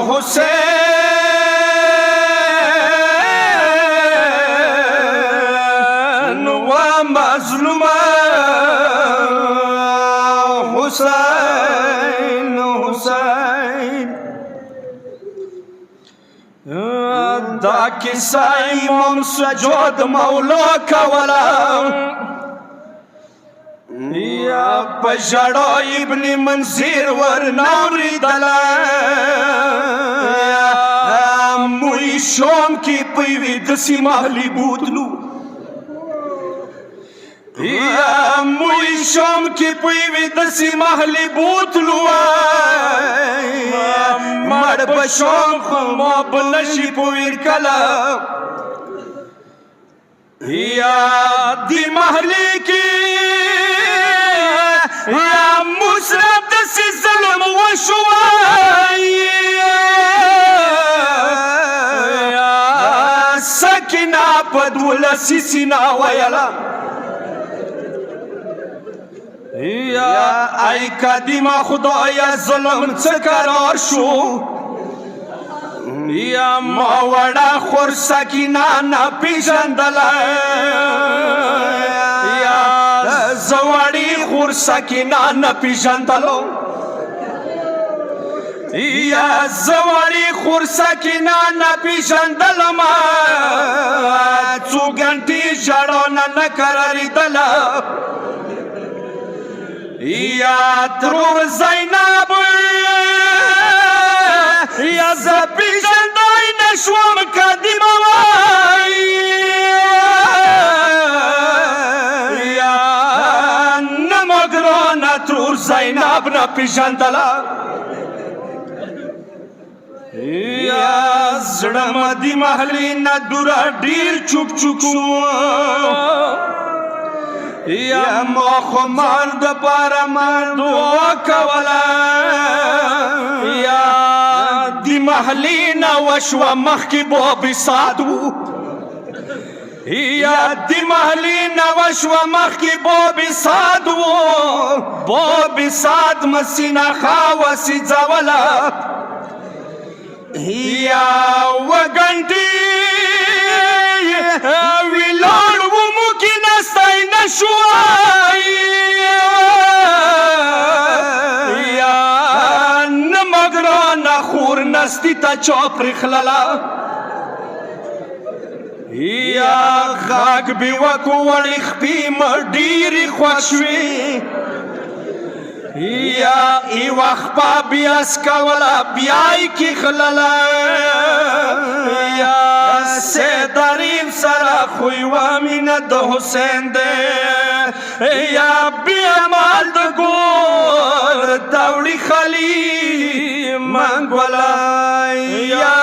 حسین و مظلوم حسین حسین دا کیسه امام سجاد مولا کولا یا پژړا ابن منذر ورناوریدله موی شوم کی پیوی دسی محلی بودلو یا موی شوم کی پیوی دسی محلی بودلو مړ بشوم خو ما بنشي پویر کلا یا دی محلی کی یا مسرت دسی ظلم وشوائی سکینه په دولسي سینه ویله یا ای قدیمه خدایا ظلم څه قرار شو یا ما وړه خور سکینه نه پیژندله یا زه وړې خور سکینه نه پیژندلو یا زواری خور سکینه نه پیژندلم څو ګنټې ژړونه نه قراریدله یا ترور زینب یا زه پیژندای نه شوم قدیمه وای یا نه مو ګرانه ترور زینب نه پیژندله یا زړه مدي محلي نه دوره ډیر چوک چوک شو یا ما خو مار د پاره مار دعا کوله یا دی محلي نه وشوه مخکې باب سعد و یا دی محلي نه وشوه مخکې باب سعد و باب سعد مسینه خاوسي ځوله یا وګنټې ویلاړ ومو کې نستی نشوای یا نه مګرانه خور نستی ته چا پرېښلله یا غږ بې وکو وړې خپې مړ ډېرې خوښ شوې یا ای وخت په بیاس کوله بیا یې کښلله یا سید عریف سره خو یوه مینه د حسین دی یا بیا مال د ګور دوړي خلي منګوله یا